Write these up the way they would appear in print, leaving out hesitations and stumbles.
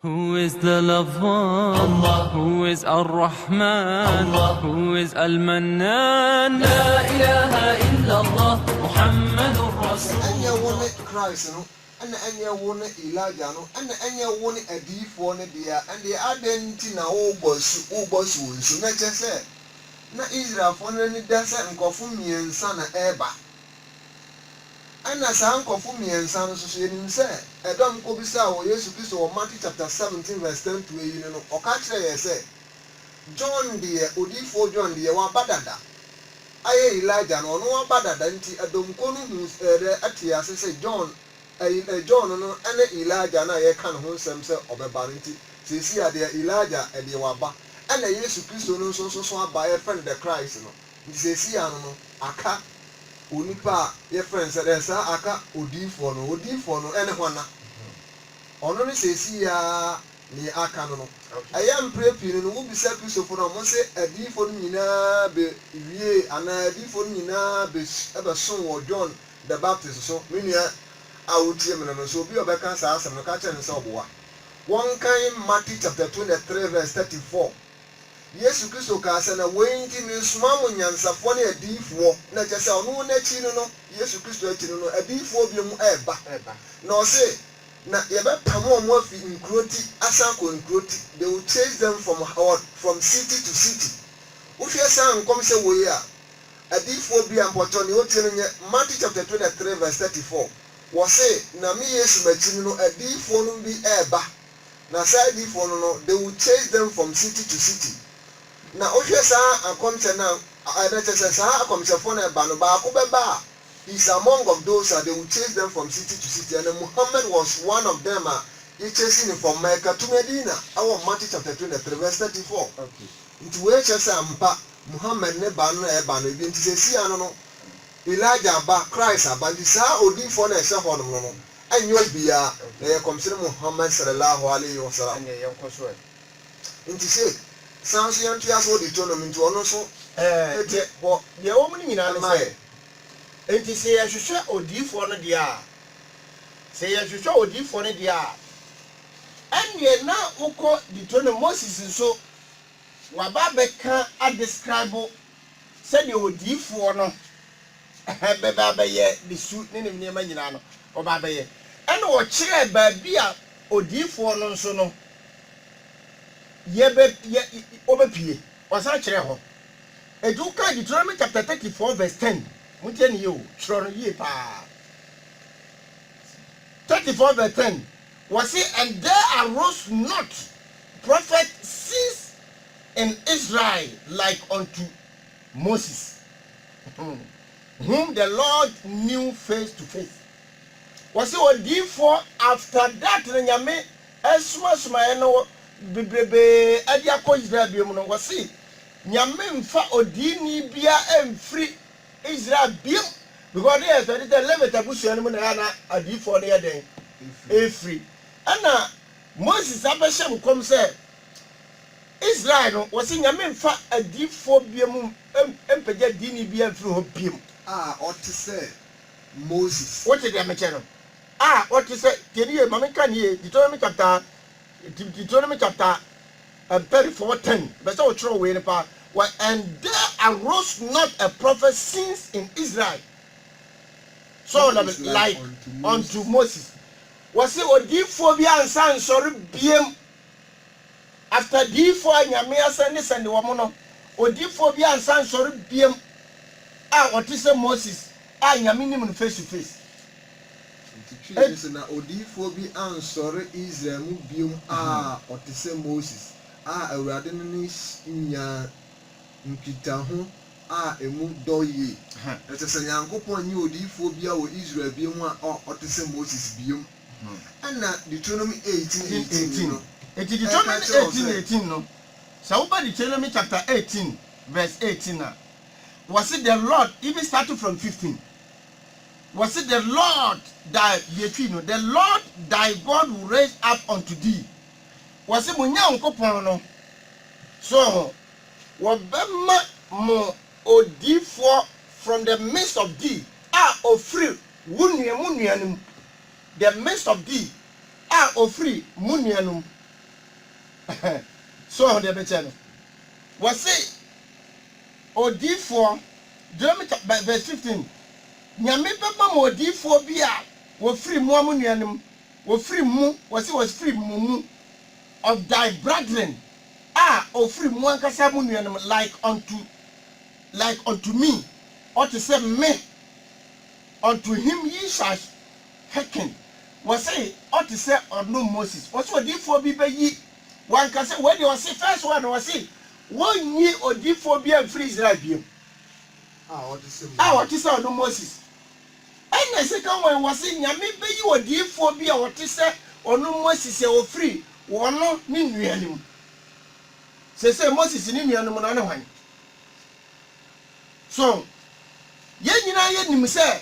Who is the Love-One? Allah. Who is Ar-Rahman? Allah. Who is Al-Mannan? La ilaha illallah Muhammadur Rasul. Anya wone Christ no, anya wone Elijah no, anya wone adifo ne dia, and the identity na obosu wonsu na chese. Na Israel fo no ni dasa nkofo miensa na eba. Ana sa nkofo miensa no so yenim se, edom ko bisa wo Yesu Kristo wo Matthew chapter 17 verse 10 to 18 no, o ka kire ye se John de odifo John de wa badada. Aye Elijah no no badada nti adomko no hu ate ase se John John no ene Elijah na ye kan ho nsem se obeba nti sisi ade Elijah e de waba ene Yesu Kristo no so aba ye friend the Christ no nti sisi ano no aka onipa ye friend se de sa aka odifo no ene hona ono ni sisi ya ni aka no ayam prepare no wo bisa Kristo for no mo se adifo no nyina be wie ana adifo no nyina be ebe son wo John the Baptist so menua awutie me no so obi obeka sa asem no ka kye ne se oboa won kan Matthew chapter 23 verse 34 Yesu Kristo ka se na wenji ni suma mo nyansafo ne adifo na kye se ono na chi no Yesu Kristo achi no adifo bi mu eba na o se na yebe pamo mo afi nkroti asanko nkroti they will chase them from city to city uhwe san kom se wo yi a adifo bi ampoto ne otie no nye Matthew chapter 23 verse 34 wo se na me Yesu machi no adifo no bi eba na sai adifo no they will chase them from city to city na uhwe san akom se na ada chese san akom se fo na eba no ba ko beba is among of those that they will chase them from city to city, and Muhammad was one of them. He chasing him from Mecca to Medina. Our Matthew chapter 23 verse 34. Okay. Into where chase ampa Muhammad ne ba no e ba no bi nti se ano no Elijah ba Christ aba ndi sa odi fo na e hye ho no no anyo bia na ye komsire Muhammad sallallahu alaihi wasallam anya ye nkoso nti se sanso yantu ya so di to no nti ono so de ho de wo mu nyina ne sai enti se ya hwehwe odifo no dia se ya hwehwe odifo no dia anye na uko ditono Moses nso waba beka a describe se de odifo no beba ye bisu ne niema nyina no oba ye ene wo kire ba bia odifo no nso no ye obepie wasa kire ho eduka Deuteronomy chapter 34 verse 10 mutieni yo chiro ye pa 34 verse 10 was it, and there arose not prophet since in Israel like unto Moses whom the Lord knew face to face. Was it therefore after that nyame esuma no bebrebe adiako Israel bi mu no was it nyame mfa odini bia emfri Israel bim because they said the Levite abusuan mu na adifo de den efri ana Moses abeshem kom say Israel no was nyame mfa adifo biem empeja dini bia emfri ho bim ote say Moses what did they mention what is say tell mama kan here Deuteronomy chapter 34:10 but so throw away pa and there arose not a prophet since in Israel so like unto Moses was it odifo bi ansan sori biem after difo anyame asende wo mo no odifo bi ansan sori biem otise Moses anyame nim no face to face nti na odifo bi ansori Israel mu biem otise Moses awurade no ni nya nkita ho emu doye etese Nyankopon nyi odifo bia wo Israel bi mu otise Moses biom ana Deuteronomy 18:18 no Deuteronomy 18:18 no so we Deuteronomy chapter 18 verse 18 was it the Lord even starting from 15 was it the Lord that the Lord thy God will raise up unto thee was it Nyankopon no so wabema mo odifo from the midst of thee ofri wunuanum the midst of thee ofri munuanum So de be channel was say odi4 Deuteronomy verse 15 nyame beba mo odi4 bi a wo free mu amunuanem wo free mu was free mu of thy brethren o free mu ankasa amunuanem like unto me or to say me unto him ye shall hearken was say or to say or no Moses was odi4 bi be yi one can say when you was say first one was say 1 year odi4 bi a free Israel bi what is it? what is no Moses and the second one was saying nyame be yi odi4 bi a what is say or no Moses e o free wono ni nuanim say Moses ni nuanim no ne hwan so ye nyina ye nim say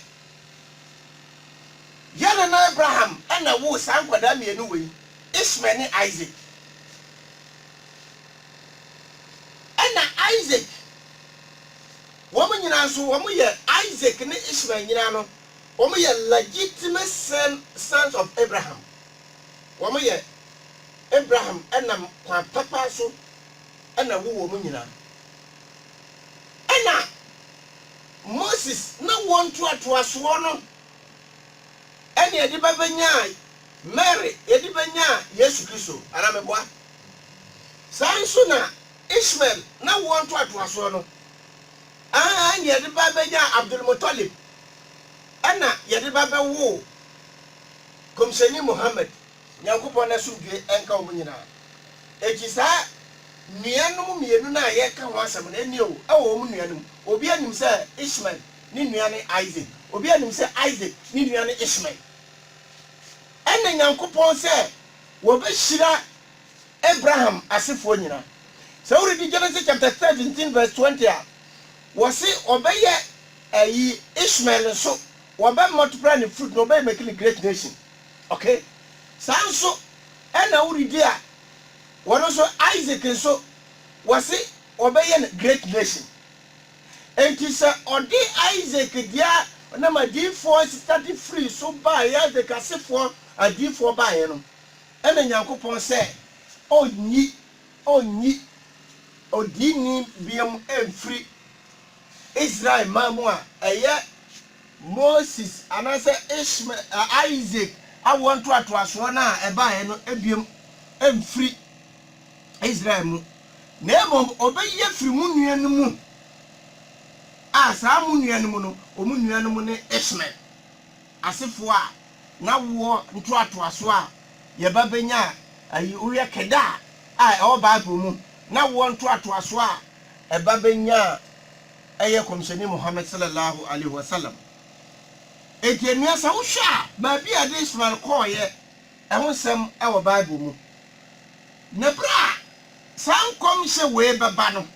yana na Abraham and na wo san kwada mienu we Ishmael ni Isaac and na Isaac woman nyina so woman ye Isaac ni Ishmael nyina no woman ye legitimate sons of Abraham woman ye Abraham and na papa so and na wo woman nyina and na Moses na want to aso no and ye di babanya Mary ye di banya Yesu Kristo ana meboa sanso na Ishmael na want to aso no and ye di babanya Abdul Muttalib ana ye di babawo komseni Muhammad nyankopon na sumdwe enka wo nyina ejisa nuanom mienu na ye ka ho asem na eni o awo mu nuanom obi anim se Ishmael ni nuane Isaac obi anim se Isaac ni nuane Ishmael ene nyankopon se wo be hira Abraham asefo nyina so we read Genesis chapter 17 verse 20 wo se obeye ayi Ishmael so wo be multiply the fruit no be make a great nation okay sanso ena we read a wono so Isaac so wo se obeye great nation enti se odi Isaac dia na ma D4 start free so ba ya de kasefo a D4 ba ye no ena nyankopon se onyi odini biam free Israel mamu a eye Moses anase Ishmael Isaac I want to aso na e ba ye no ebiem free Israel mu na mom obeye free mu nuanu mu sa mu nuanu no omu nuanu ne Ishmael asefo a na wo nto aso a ye ba benya ayi uye keda e o Bible mu na wo nto aso a e ba benya eye komsheni Muhammad sallallahu alaihi wasallam etemia sa wo hwa ba bia de Ishmael ko ye e ho sem e wo Bible mu ne bra san komshe we baba no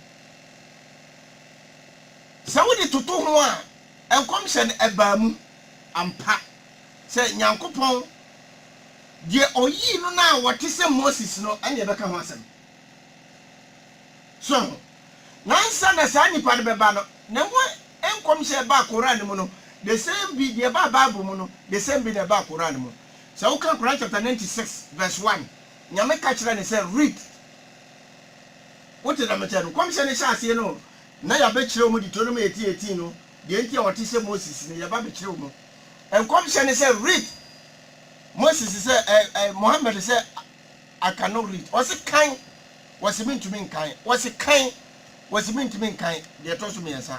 sa wo de toto ho a enkomshe ne eba mu ampa se nyankopon die oyi no na wote se Moses no anye beka ho asem so nansa na sa nipa de beba no ne ho enkomshe ba Quran mu no the same be the Bible mu no the same be the Quran mu so we can Quran chapter 96 verse 1 nyame ka kire ne say read what did I mention komshe ne sha ase no na ya be kire mu Deuteronomy 18:18 no de enti wote se Moses ne ya ba be kire mu komshe ne say read Moses said, Muhammad said, I cannot read. What's it kind? What's it mean to me kind? What's it kind? What's it mean to me kind? They told me, sir.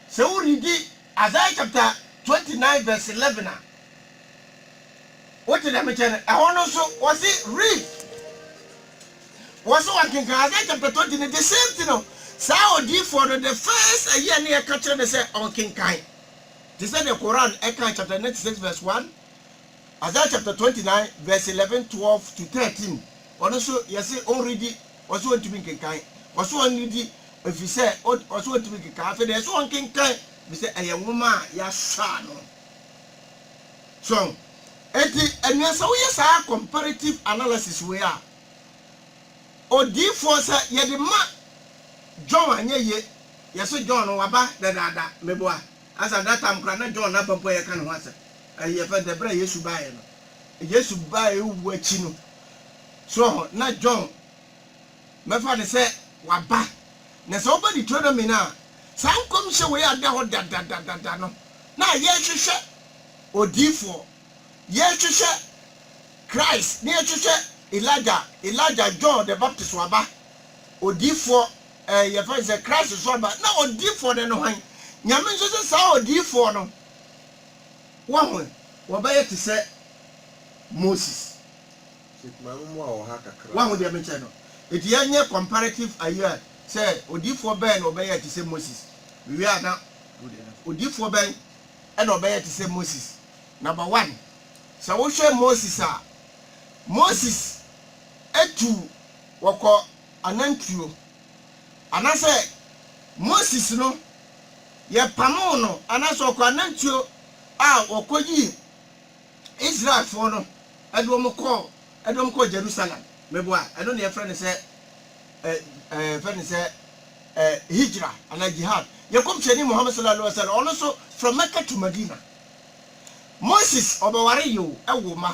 So we read Isaiah chapter 29, verse 11. What did I mention? I want also, was it read? Was it one king? Isaiah chapter 29, the same thing. So for the first a year near culture, they say, on king kind. They said the Quran, Ekah chapter 96, verse 1. Isaiah chapter 29, verse 11, 12 to 13. Also, you say, already, was one to be kind. Was one needy, if you say, was one to be kind. There's one king kind. We say, a young woman, yes, son. So, and yes, so yes, our comparative analysis we are. O D4, sir, ye the man, John, and ye, yes, John, or Waba, da, meboa. As at that time, Grana John, up and boy, I can answer. You have the bread, yes, you buy it. Yes, you buy Wachino. So, not John, mɛfa ne sɛ waba na sɛ woba Deuteronomy no a saa nkɔmhyɛ wei ada hɔ dadadadada no na yɛhwehwɛ odiifoɔ yɛhwehwɛ Christ ne yɛhwehwɛ Elijah John the Baptist waba odiifoɔ yɛfa sɛ Christ so aba na odiifoɔ no hwan nyame nso sɛ saa odiifoɔ no wɔho wɔbɛyɛ te sɛ Moses wɔho deɛ mekyɛ no ɛti yɛnyɛ comparative ayɛ sɛ odiifoɔ bɛn na ɔbɛyɛ te sɛ Moses wiwi a na odiifoɔ bɛn ɛna ɔbɛyɛ te sɛ Moses. Number 1 sɛ wohwɛ Moses a Moses etu wɔkɔ anantuo anasɛ Moses no yɛpamo no anasɛ ɔkɔ anantuo a wɔkɔyi Israelfoɔ no ɛdɔm kɔ Jerusalem meboa ɛno ne yɛfrɛ ne sɛ fɛ ne sɛ hijra ana jihad yɛkɔmhyɛni Muhammad sallallahu alaihi wasallam ɔno so from Mecca to Medina. Moses ɔbɛware yiw ɛwo ma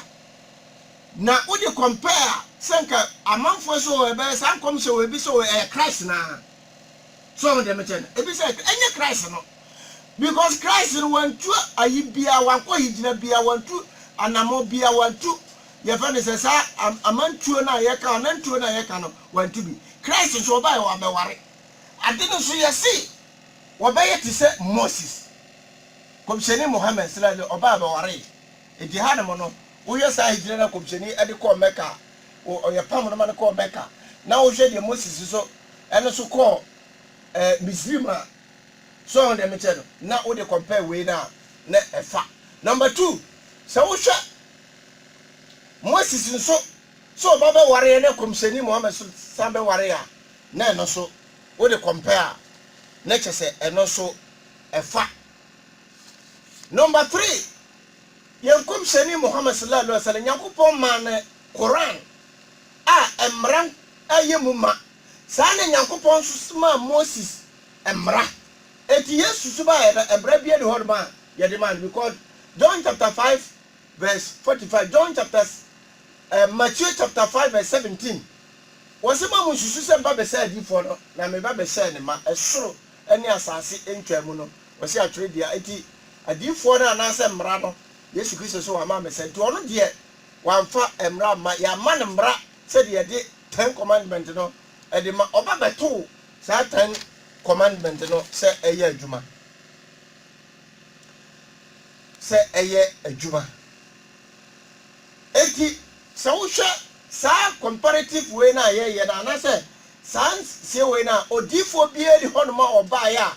na wode compare sɛ nka amanfoɔ so ɛbɛyɛ saa nkɔmhyɛ wɔ ebi so ɛyɛ Christ na so ɔmo deɛ mekyɛ no ebi sɛ ɛnyɛ Christ no because Christ no wantu ayi bia wankɔ hijira bia wantu anamo bia wantu yɛfɛ ne sɛ saa amantuo na yɛka anantuo na yɛka no wantu bi Christ nso ɔbɛyɛ wɔ abɛware ade no so yɛsi wɔbɛyɛ te sɛ Moses kɔmhyɛni Muhammad sallallahu alaihi ɔbaa bɛware edi ha no no woyɛ saa hijira na kɔmhyɛni ɛde kɔɔ Mecca ɔyɛ pam no ma no kɔɔ Mecca na wohwɛ deɛ Moses so ɛno so kɔɔ Misrim a so on deɛ mekyɛ no na wode compare wei na ɛfa. Number 2 sɛ wohwɛ Moses nso so ɔba bɛware na kɔmhyɛni Muhammad san bɛware a na ɛno so wode compare na kyɛ sɛ ɛno so ɛfa. Number 3 yɛn kɔmhyɛni Muhammad sallallahu alaihi wasallam Nyankopɔn ma ne Quran a mmara ayɛ mu ma saa ne Nyankopɔn nso ma Moses mmara eti Yesu so ba yɛ mmara bia de hɔ ma yɛde ma because John chapter 5 verse 45 John chapter Matthew chapter 5 verse 17 wɔsɛ ma mo susu sɛ mba bɛsɛ adiifoɔ no na me ba bɛsɛ ne ma ɛsoro ɛne asase ntwamu no wɔsɛ atwere dia eti adiifoɔ no anaasɛ mmara no Yesu Kristo so wama mɛsɛ nti ɔno deɛ wamfa mmara ma yɛama ne mmara sɛdeɛ yɛde 10 commandment no ɛde ma ɔba bɛtoo saa 10 commandment no sɛ ɛyɛ adwuma eti sɛ wohwɛ saa comparative way na yɛyɛ na anasɛ saa sie way na odiifoɔ biara di hɔ no ma ɔbaeɛ a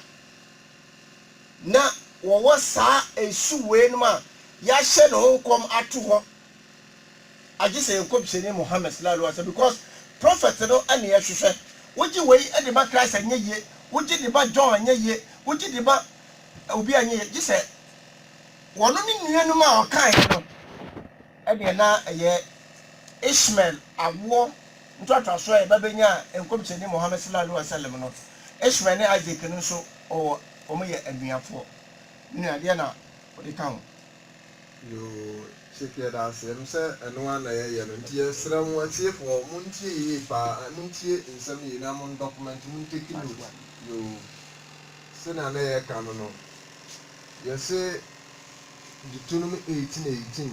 na wɔwɔ saa esu way no ma yɛahyɛ ne ho nkɔm ato hɔ agye sɛ yɛnkɔmhyɛni Muhammad sallallahu alaihi wasallam because prophet no ɛne yɛhwehwɛ wogye wei ɛde ba Christ anyɛ yie wogye de ba John anyɛ yie wogye de ba obi anyɛ yie gye sɛ wɔno ne nuanom a ɔkae no ɛdeɛ na ɛyɛ Ishmael awoɔ ntoatoaso a yɛbɛbɛnya a nkɔmhyɛni Muhammad sallallahu alaihi wasallam no Ishmael ne Isaac no nso ɔwɔ ɔmo yɛ anuafoɔ ne adeɛ na ɔde ka ho yo chekia da se no sɛ ɛno ana yɛyɛ no nti yɛsrɛ mo atiefoɔ montie yie paa montie nsɛm yie na mon document monteki note yo sɛnea na yɛka no yɛse Deuteronomy 18:18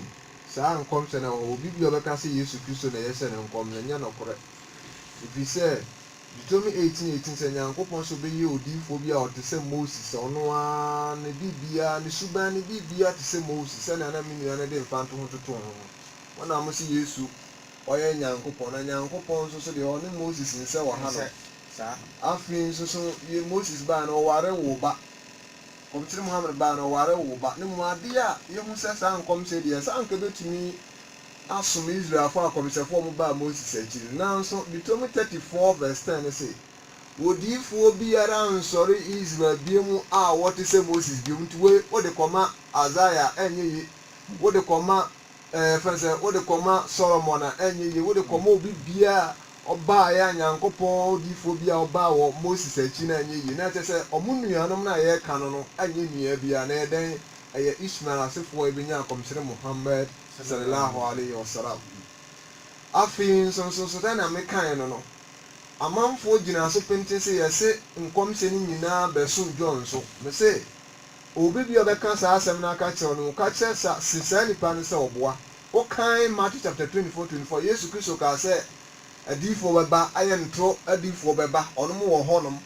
saa nkɔmhyɛ no obi bi ɔbɛka sɛ Yesu Kristo na yɛhyɛ ne nkɔm na nyɛ nɔkorɛ ɛfiri sɛ Deuteronomy 18:18 sɛ Nyankopɔn so bɛyɛ odiifoɔ bi a ɔte sɛ Moses ɔno a ne bibia ne suban ne bibia te sɛ Moses sɛnea na menua no de mfa nto ho toto ho wɔna mo sɛ Yesu ɔyɛ Nyankopɔn na Nyankopɔn nso so deɛ ɔne Moses nsɛ wɔ ha no afei nso so yɛ Moses baa no ɔware wo ba kɔmkyere Muhammad baa no ɔware wo ba ne mu adeɛ a yɛhu sɛ saa nkɔmhyɛ deɛ saa nka bɛtumi asom Israelfoɔ akɔmhyɛfoɔ mo baa Moses akyiri nanso Deuteronomy 34 verse 10 ne sɛ wodiifoɔ biara nsɔre Israel bie mu a wɔte sɛ Moses bie mu nti wode kɔma Isaiah ɛnyɛ yie wode kɔma fɛnsɛ wode kɔma Solomon a ɛnyɛ yie wode kɔma obi biara ɔbaa yɛ Nyankopɔn odiifoɔ bi a ɔbaa wɔ Moses akyi na ɛnyɛ yie na kyerɛ sɛ ɔmo nuanom na yɛka no ɛnyɛ nua biara na yɛdɛn ɛyɛ Ishmael asefoɔ ebenya akɔmhyere Muhammad sallallahu alaihi wasallam afei nso tɛ na mekae no amanfoɔ gyina so pente sɛ yɛse nkɔmhyɛ no nyinaa bɛsom John so me se obi bi a ɔbɛka saa asɛm no aka kyerɛ no ka kyerɛ saa nipa no sɛ ɔboa wokan Matthew chapter 24 Yesu Kristo kaa sɛ adiifoɔ bɛba ayɛ ntoro adiifoɔ bɛba ɔnom wɔ hɔnom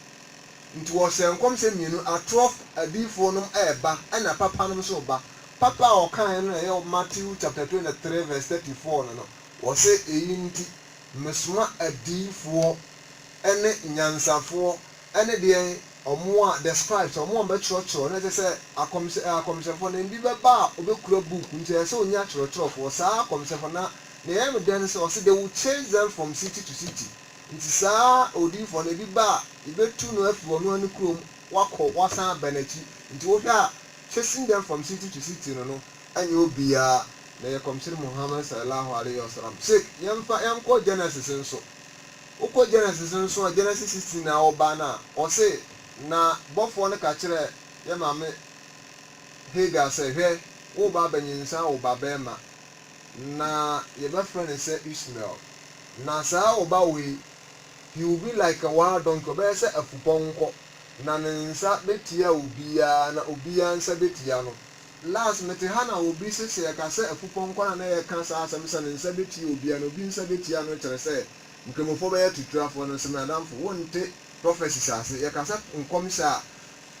nti wɔhyɛ nkɔmhyɛ mmienu atoro adiifoɔ nom ɛɛba ɛna papa nom so ba papa a ɔkan no ɛyɛ Matthew chapter 23 verse 34 no wɔsɛ eyi nti mesoma adiifoɔ ɛne nyansafoɔ ɛne deɛ ɔmo a the scribes ɔmo a bɛkyerɛkyerɛ na ɛsɛ sɛ akɔmhyɛfoɔ no ebi bɛba a ɔbɛkura book nti ɛsɛ onya kyerɛkyerɛfoɔ saa akɔmhyɛfoɔ na yɛn mu dan sɛ ɔsɛ they will chase them from city to city nti saa odiifoɔ no ebi ba a ebetu no afi wɔn ano kurom wakɔ wasan aba n'akyi nti wohwɛ a chasing them from city to city no ɛnyɛ obiara na yɛ kɔmhyɛn Muhammad sallallahu alayhi wa sallam sɛ yɛnkɔ Genesis nso wokɔ Genesis nso a Genesis 16 na ɔba na ɔse na bɔfoɔ no ka kyerɛ yɛ maame Hagar sɛ hwɛ wo ba bɛnyinsa wo ba bɛrima na yɛbɛfrɛ no sɛ Ishmael na saa wo ba wei he will be like a wild donkey ɔbɛyɛ sɛ afupɔnkɔ na ne nsa bɛtia obiara na obiara nsa bɛtia no last mete ha na obi sɛ yɛka sɛ afupɔnkɔ na yɛka saa asɛm sɛ ne nsa bɛtia obiara na obi nsa bɛtia no kyerɛ sɛ nkramofo bɛyɛ tuturafoɔ no nsɛm adamfo wonte prophecies ase yɛka sɛ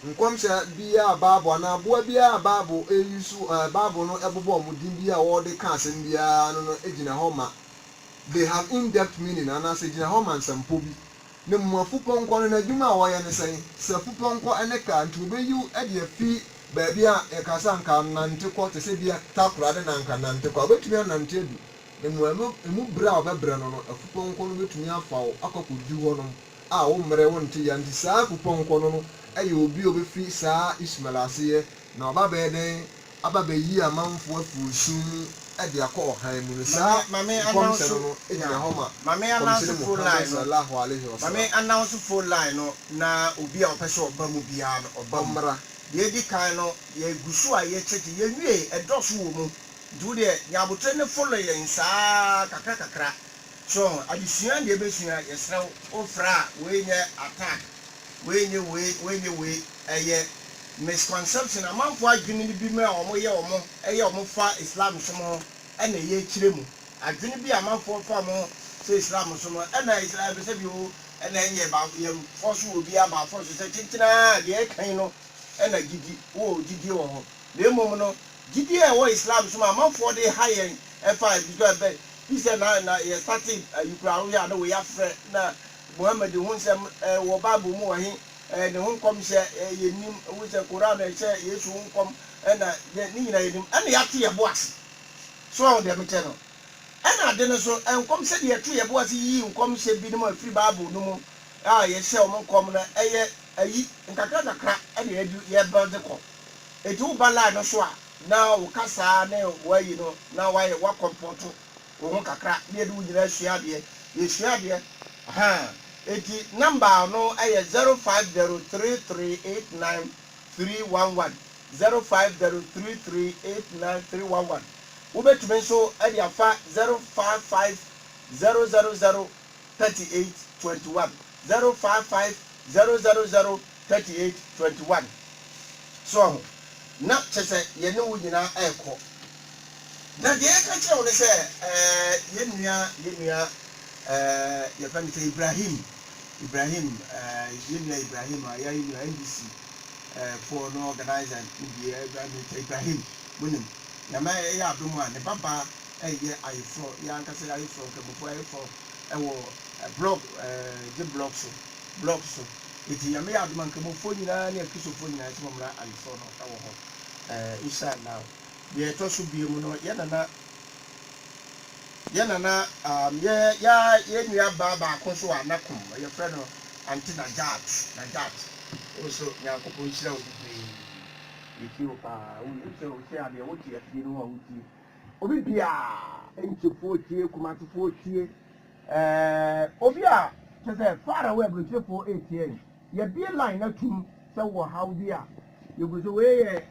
nkɔmhyɛ biara Bible anaa aboa biara Bible ɛyisu Bible no ɛbobɔ ɔmo din bi a wɔde ka asɛm biara no gyina hɔ ma they have in-depth meaning anaasɛ gyina hɔ ma nsɛmpo bi na mu afupɔnkɔ no n'adwuma a wɔyɛ ne sɛn sɛ afupɔnkɔ ɛne ka nti wɔbɛyi ɛde afi baabi a yɛka sɛ nka nante kɔ te sɛ bia takora de na nka nante kɔ ɔbɛtumi anante adu na mu berɛ a ɔbɛbrɛ no afupɔnkɔ no bɛtumi afa wo akɔkɔdi hɔ nom a wo mmerɛ wo nte ya nti saa afupɔnkɔ no ɛyɛ obi a ɔbɛfiri saa Ishmael aseɛ na ɔba bɛyɛ dɛn aba bɛyi amanfoɔ afiri sum ɛde akɔ ɔhan mu no saa nkɔmhyɛ no ɛgyina hɔ ma mame announce full line sallallahu alaihi wa sallam mame announce full line no na obi a ɔpɛ sɛ ɔba mu biara no ɔba mmra deɛ di kan no yɛgu so a yɛkyɛkye yɛwie ɛdɔso wɔ mu nti wo deɛ nyabotrɛ ne follow yɛn saa kakra so adesua deɛ bɛsua yɛsrɛ wo fra a wei nyɛ attack wei nyɛ ɛyɛ misconception amanfo adwene bi mu a ɔmo fa Islam so mo ɛna yɛkyerɛ mu adwene bi amanfo fa mo sɛ Islam so mo ɛna Islam bɛ sɛ bi o ɛna ɛnyɛ ba yɛm fɔso obi aba fɔso sɛ kyenkyena deɛ ɛkan no ɛna gidi wɔ hɔ na mmom no gidi a ɛwɔ Islam so mo amanfo de ha yɛn ɛfa adwene bɛ bi sɛ na yɛ starting ayukura woyɛ a na wɔyɛ afrɛ na Muhammad ho nsɛm wɔ Bible mu wɔ he ne ho nkɔm hyɛ yɛnim wo sɛ Koran ɛhyɛ Yesu ho nkɔm ɛna ne nyina yɛnim ɛna yɛato yɛ bo ase so a wɔde mekyɛ no ɛna ade no so nkɔm sɛ deɛ yɛto yɛ bo ase yi nkɔm hyɛ bi no mu afiri Bible no mu a yɛhyɛ ɔmo nkɔm no ɛyɛ ayi nkakra ɛna yɛbɛde kɔ ɛti wo ba line no so a na wo kasa ne wayi no na wayɛ wakɔmpɔto wo ho kakra ne yɛde wo nyina asua adeɛ yɛsua adeɛ eti number no ɛyɛ 0503389311 0503389311 wobɛtumi nso ɛde afa 0550003821 0550003821 so na kyɛ sɛ yɛne wo nyinaa ɛrekɔ na deɛ ɛka kyerɛ wo ne sɛ yɛnnua yɛfɛ no sɛ Ibrahim Ibrahim a yɛyɛ NDC for no organizer Ibrahim munim nyama ɛyɛ abom a ne baba ɛyɛ ayefo yɛankasa ayefo nkɛmofo ayefo ɛwɔ blog the blog so eti nyama yɛ abom nkɛmofo nyinaa ne akisofo nyinaa sɛ mɔmra ayefo no ɛwɔ hɔ inshallah deɛ ɛtɔ so bie mu no yɛnana yɛnua baako so a nakom yɛfrɛ no anti Najat also nyankopɔn nhyira wo bebree yɛti wo paa woyɛ adeɛ wote afie no ho a wotie obi biaa nkyɛfoɔ tie kumatefoɔ tie obi a kyɛ sɛ far away aburokyerɛfoɔ ɛtie yɛbie line no atum sɛ wɔ haw bi a yɛgu so wei yɛ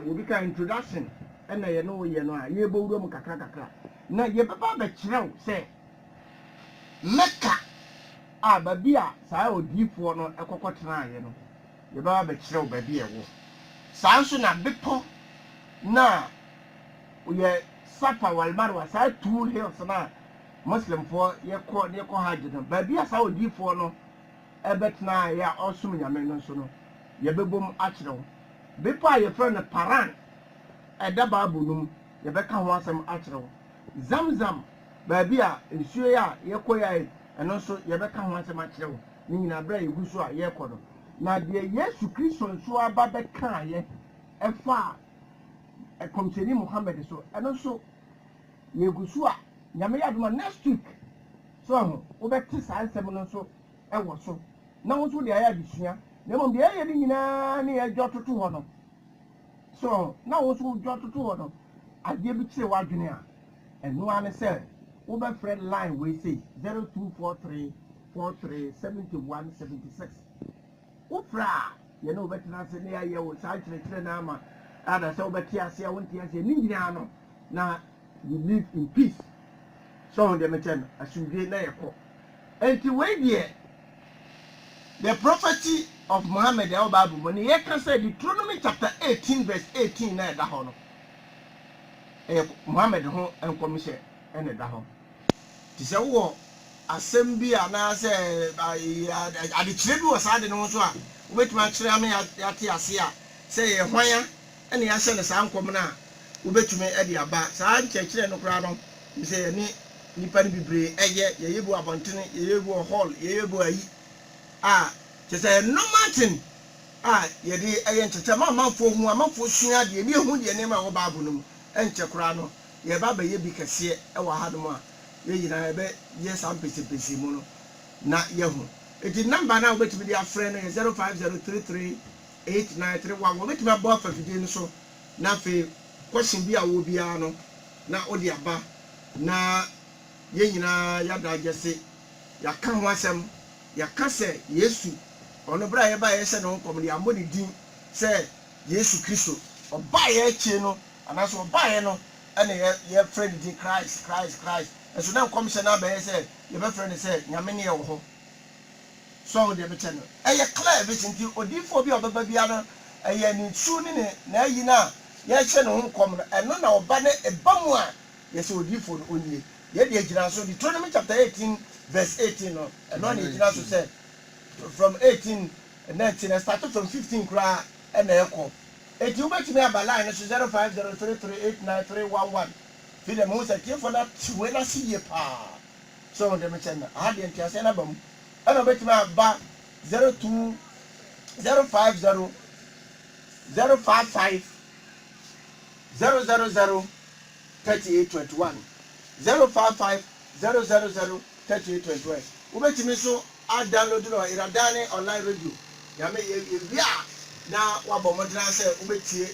obi ka introduction ɛna yɛne woyɛ no a yɛbɛwura mu kakra na yɛbɛba bɛkyerɛw sɛ Mecca baabi a saa odiifoɔ no ɛkɔkɔ tenaeɛ no yɛbɛba bɛkyerɛ wo baabi ɛwɔ saa nso na bepɔ na yɛ Safa wal Marwa saa two hills na Muslimfoɔ yɛkɔ hajj no baabi a saa odiifoɔ no ɛbɛtena yɛ a ɔsom nyame no nso no yɛbɛbom akyerɛ wo bepɔ a yɛfrɛ no Paran ɛda Bible no mu yɛbɛka ho asɛm akyerɛ wo Zamzam baabi a nsuo yɛ a yɛkɔ yɛ ɛno nso yɛbɛka ho asɛm akyerɛ wo ne nyinaa berɛ a yɛgu so a yɛrekɔ no na deɛ Yesu Kristo nso aba bɛkaayɛ ɛfa a kɔmhyɛni Muhammad so ɛno nso yɛgu so a nyame yɛ adom a next week so ho wobɛte saa nsɛm no nso ɛwɔ so na wo nso deɛ ayɛ adesua na mmom deɛ ɛyɛ no nyinaa ne yɛdwa toto hɔ no so na wo nso dwa toto hɔ no adeɛ bi kyerɛ w'adwene a ɛno ara ne sɛ wobɛfrɛ line wei sei 0243437176 wofrɛ a yɛne wobɛtena ase ne yɛayɛ wo saa kyerɛkyerɛ no ama ada sɛ wobɛte ase a wonte ase ne nyinaa no na you live in peace so ho deɛ mekyɛ no asomdwe na yɛkɔ enti wei deɛ the prophecy of Muhammad ɛwɔ Bible mu ne yɛka sɛ Deuteronomy chapter 18 verse 18 na ɛda hɔ no ɛyɛ Muhammad ho nkɔmhyɛ ɛna ɛda hɔ ti sɛ wowɔ asɛm bi anaasɛ adekyerɛ bi wɔ saa de no ho so a wobɛtumi akyerɛ ama yɛate ase a sɛ yɛ hwan a ɛne yɛahyɛ no saa nkɔm no a wobɛtumi de aba saa nkyerɛkyerɛ no koraa no sɛ yɛne nnipa no bebree ɛyɛ yɛyɛ bu abɔntene yɛyɛ bu hall yɛyɛ bu ayi a kyɛ sɛ normal thing a yɛde ɛyɛ nkyɛkyɛ ma amanfoɔ hu amanfoɔ sua deɛ bi ɛhu deɛ nneɛma a ɛwɔ Bible no mu ɛnkyɛ koraa no yɛba bɛyɛ bi kɛseɛ ɛwɔ ha nom a yɛnyinaa yɛbɛyɛ saa mpɛsɛpɛsɛ mu no na yɛhu eti namba no a wobɛtumi de afrɛ no yɛ 0503389311 wobɛtumi abɔ afa fidie no so na afei question bi a wɔ biara no na wode aba na yɛn nyinaa yɛada agye se yɛaka ho asɛm yɛaka sɛ Yesu ɔno berɛ a yɛba yɛhyɛ ne ho nkɔm de ambɔ ne din sɛ Yesu Kristo ɔbaeɛ akyie no anaasɛ ɔbaeɛ no ɛne yɛfrɛ ne din Christ ɛso na nkɔmhyɛ no abɛyɛ sɛ yɛbɛfrɛ ne sɛ nyame ne yɛwɔ hɔ so wo deɛ bɛkyɛ no ɛyɛ clear bi nti odiifoɔ bi a ɔbɛba bia no ɛyɛ ne nsuo ne na ayi no a yɛhyɛ ne ho nkɔm no ɛno na ɔba no ɛba mu a yɛsɛ odiifoɔ no ɔnie yɛde agyina so Deuteronomy chapter 18 verse 18 no ɛno na ɛgyina so sɛ from 18 19 start from 15 koraa ɛna ɛkɔ eti wobɛtumi aba line no so 0503389311 fi dɛm ho sɛ tiefo no tiwe no ase yie paa so wɔn dɛm kyɛn no aha deɛ ntiaseɛ no aba mu ɛna wobɛtumi aba 05055 000 3821 055 000 3821 wobɛtumi so download no iradane online radio yame yɛwie a na wabɔ mmɔdena sɛ wobɛtie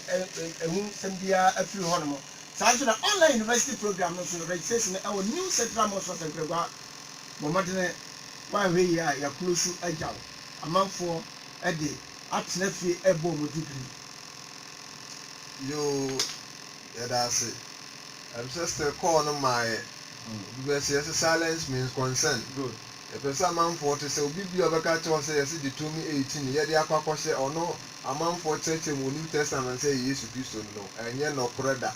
ɛhu sɛm biara afiri hɔ no mo saa nso na online university program no so no registration no ɛwɔ New Central Mosque of Nkragwa bɔ mmɔdena wahwɛ yi a yɛkuro so agya wo amanfoɔ ɛde atena fie ɛbɔ mu degree yo yɛda ase I'm just a call no my because yes silence means consent good ɛpɛ sɛ amanfoɔ te sɛ obi bi a ɔbɛka kyerɛ sɛ yɛsɛ Deuteronomy 18 yɛde akɔ akɔhyɛ ɔno amanfoɔ kyerɛkyerɛ mu New Testament sɛ Yesu Kristo no ɛnyɛ nɔkorɛ da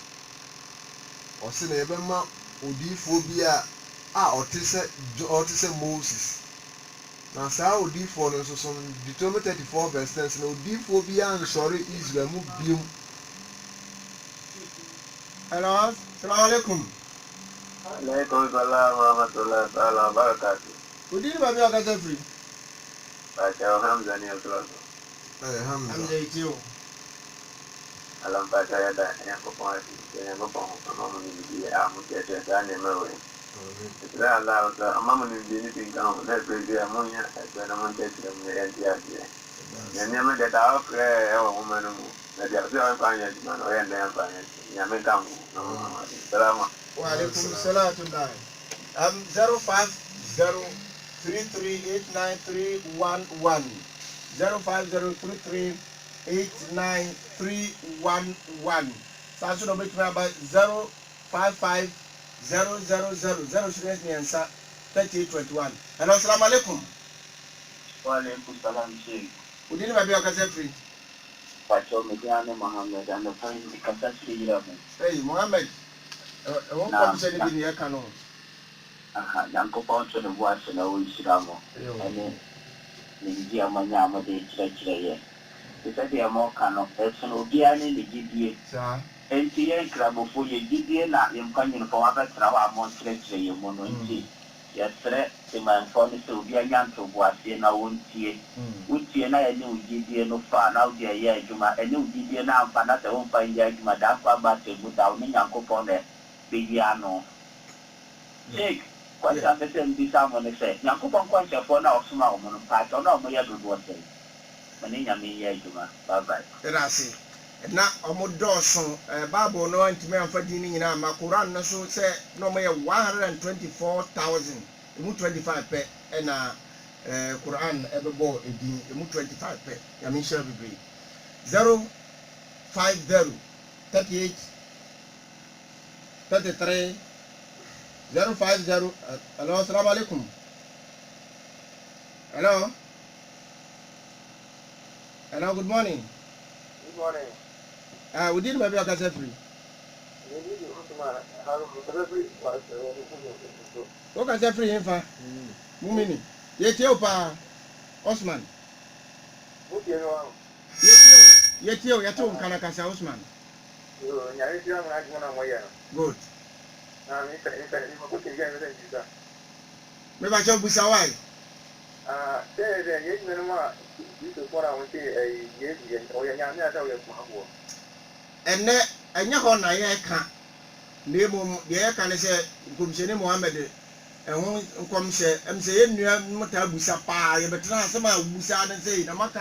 ɔse na yɛbɛma odiifoɔ bi a ɔte sɛ Moses na saa odiifoɔ no nso so Deuteronomy 34 verse 10 na odiifoɔ bi a nsɔre Israel mu biom. hello salaam alaikum Alaikum salam wa rahmatullahi ta'ala wa barakatuh. odini ba bi aka free Baca Hamza ni Abdullah. Alhamdulillah. amje Alam baca ya dah yang kau amamu ni dia amu tiada sana mewe. Setelah Allah amamu ni dia ni tinggal dah pergi amunya ada nama dia tidak menjadi dia. Yang nama dia tahu ke orang mana mu. Dia orang banyak di mana orang yang banyak. Yang mereka mu. Selamat. wa alaikum salam 05033899311 05033899311 saa nso na ɔbɛtumi aba 055000 0 3821 hello assalamu alaikum Walaikum salam Sheikh. Udini baby okase free. Pacho Mediane Mohammed and the point the Kasasi Yamu. Hey Mohammed. Won't come say anything here canon. Aha, Yanko Poncho the watch and always Shiramo. And then Ninja Manyama de Chile. They said they are more canon. There's no Gianni the GDA. Sir. NTA Club for your GDA, not in Canyon for other Trawa Montreal, your mono. Yes, sir. The man for the Sylvia Yanto was in our own tea. Which and I knew GDA no far now, dear Yajuma, and new GDA now, but not the own fine Yajuma, that's why battle without me, Uncle Ponder, Bigiano. Jake, what I'm saying this someone say, Uncle Ponquancha for now, small moon, part or no, my other was say. Manina me Yajuma, bye bye. Erase. Na omodoso Bible no antime amfa dini nyina ma Quran no so say no me 124,000 emu 25 pe na Quran ebebo edin emu 25 pe ya me share bibi 050 38 33 050 hello assalamu alaikum hello good morning. Good morning. We didn't maybe okase free. Okase free infa. Mumini. Yeti opa Osman. Yeti o yato nkana kasa Osman. Good. Me ba cho busa wai. Ene enya ho na ye ka nemum ye ka ne se nkomshene Muhammad ehun nkomshe emse ye nua mota busa pa ye betra asema busa ne sei na maka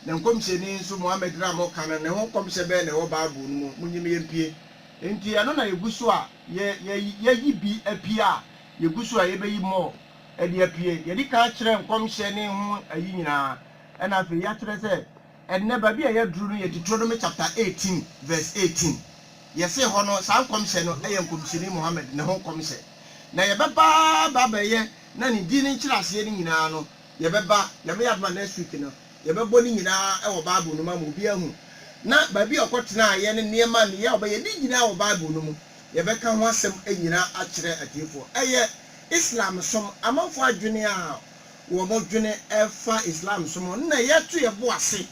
na nkomshene nso Muhammad ra mo ka ne ho nkomshe be ne wo baabu no munyim ye mpie enti ano na yeguso a ye yibi apia yeguso a ye beyi mo e de apie ye di ka kire nkomshe ne ho ayi nyina ena afi ya kire se enne ba bia ya duru no ye Deuteronomy chapter 18 verse 18 ye se ho no san komshe no eye nkomshene Muhammad ne ho komshe na ye baba ye na ni di ni nkirase ni nyina no ye beba ye be yadma next week no ye bebo ni nyina e wo Bible no ma mo bi ahu na ba bia okotena ye ne niema ne ye obaye ni nyina wo Bible no mu ye be ka ho asem enyina a kire atiefo eye Islam som amanfo adwene a wo mo dwene efa Islam som na ye to ye bo ase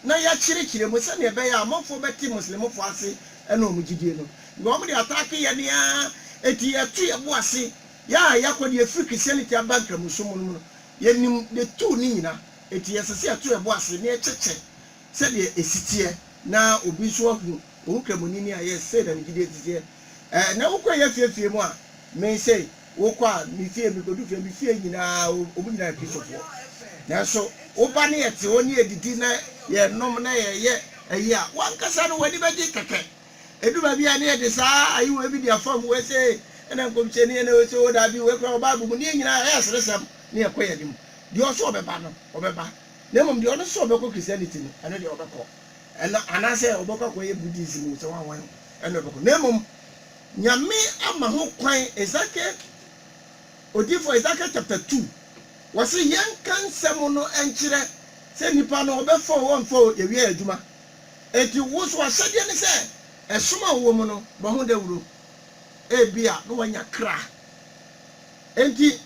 na ya kire mo se ne be ya amanfo beti muslimfo ase e na omugidie no wo mo de attack ye ne a eti ya tu ye bo ase ya kwode afri Christianity abankra musom no ye nim de tu ni nyina eti ya sese ya tu ye bo ase ne cheche se de esitie na obi so ahu o kramoni ni aye se da ngide titie na wo kwa ya fiefie mu a me say wo kwa mi fie mi kodu fie mi fie nyina obu nyina pisofo na so wo ba ne yete oni edidi na ye nom na ye ayi a wankasa no wadi baji keke edu ba bia ne de saa ayi wo bi dia fam we say ena nkomche ne we say wo da bi we kwa ba bu mu ne nyina ya seresem ne ye koye dim di oso obeba no obeba na mom di ono so obeko Christianity no eno di obeko ena anase obeko koye Buddhism so wan eno obeko na mom nyame ama ho kwan Ezekiel Odifo Ezekiel chapter 2 wasi yankan semo no enkire se nipa no obefo wonfo yewie adwuma eti woso asade ne se esoma wo mu no bo ho dawuro ebia no wanya kra enti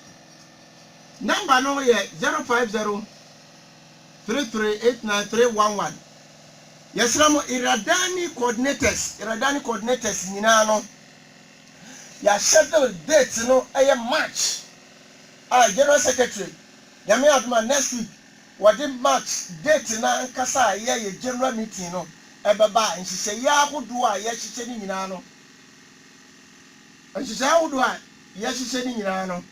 number no ye 050 3389311 yesramo iradani coordinators nyina no ya schedule date no eye March general secretary yami aduma next week wadi March date na nkasa ye general meeting no ebeba nhihye ya ahodo a ye hihye ni nyina no nhihye ahodo a ye hihye ni nyina no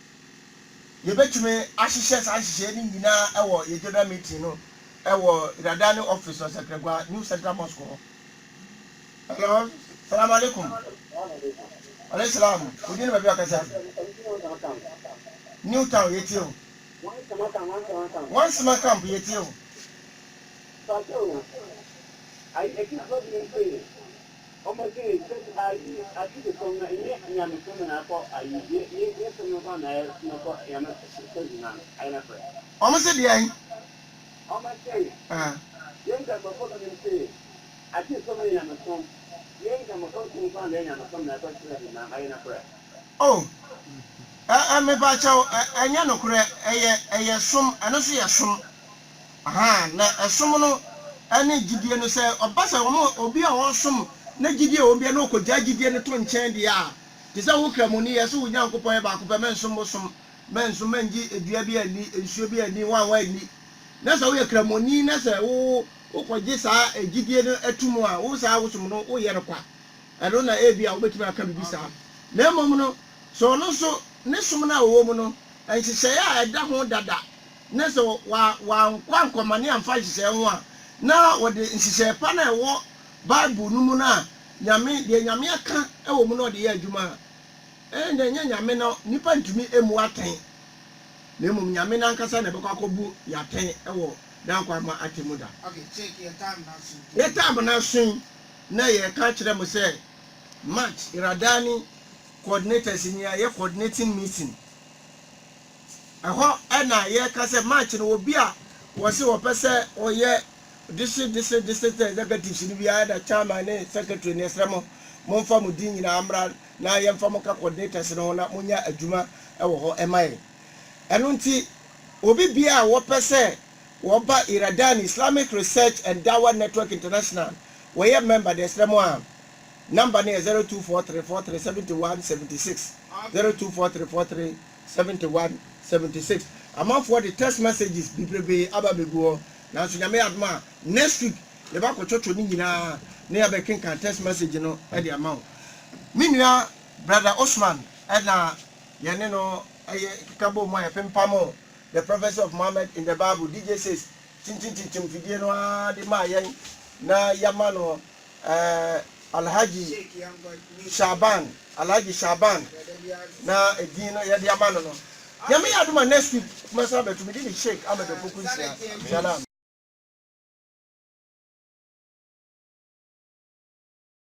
ye betume ahihye sa hihye ni nyina ewo ye general meeting no ewo iradani office of secretary New Central Mosque. Hello, assalamu alaikum. Alayhi salam. Udini babi akasa. Newtown yetio. Once my camp yetio. almost say, I think it's on the young woman. I thought I yes, no, I never. Almost said, yeah. Almost say, young people say, I think so many young people. Young people found any of them that I never. Oh, I'm about you. I know, a sum, and also a sum. Aha, na esomo ane gidie no se obasa obi a wonsum na gidie obi na okogya gidie no to nkyɛn de a te sɛ wo kramoni yɛ so wo nyankopɔn ba ko pɛ mensom mangi edua bi ani ensuo bi ani wan ani na sɛ wo yɛ kramoni na sɛ wo kɔgye saa gidie no atum a wo saa wo som no wo yɛ no kwa ɛno na ebi a wo betumi aka bibi saa na mmom no so no so ne som na wo mu no nhyehyɛ a ɛda ho dada na so wa nkɔmane amfa hyehyɛ ho a na wɔde nhyehyɛ pa na ɛwɔ Bible no mu na nyame de nyame aka ɛwɔ mu na ɔde yɛ adwuma na nya nyame no nipa ntumi emu atɛn na emu nyame na nkasa na bɛkɔ akɔbu yɛatɛn ɛwɔ dan kwama atemu da. Okay, take your time now. Your time na so na yɛ ka kyerɛ mo sɛ March Iradani coordinators ni yɛ coordinating meeting. Ɛhɔ ɛna yɛ ka sɛ March no obi a wɔse wɔpɛ sɛ ɔyɛ district executives ni biara da chairman ne secretary ne sremo momfa mo din nyina amra na yɛmfa mo ka coordinators no na monya adwuma ɛwɔ hɔ ɛmae ɛno nti obi bia a wɔpɛ sɛ wɔba Iradan Islamic Research and Dawah Network International wɔyɛ member de sremo a number ne 0243437176 0243437176 amanfoɔ de text messages bibrebe aba begu na so nyame adoma next week le ba ko chocho ni nyina na ya be kenkan text message no e de ama wo minua brother Osman na yene no aye kabo mo ya pempamo the prophecy of Muhammad in the Bible DJ says tin fidie no de ma yen na yama no Alhaji Shaban na edin no ye de ama no nyame adoma next week masa betu me di shake ama be focus ya salam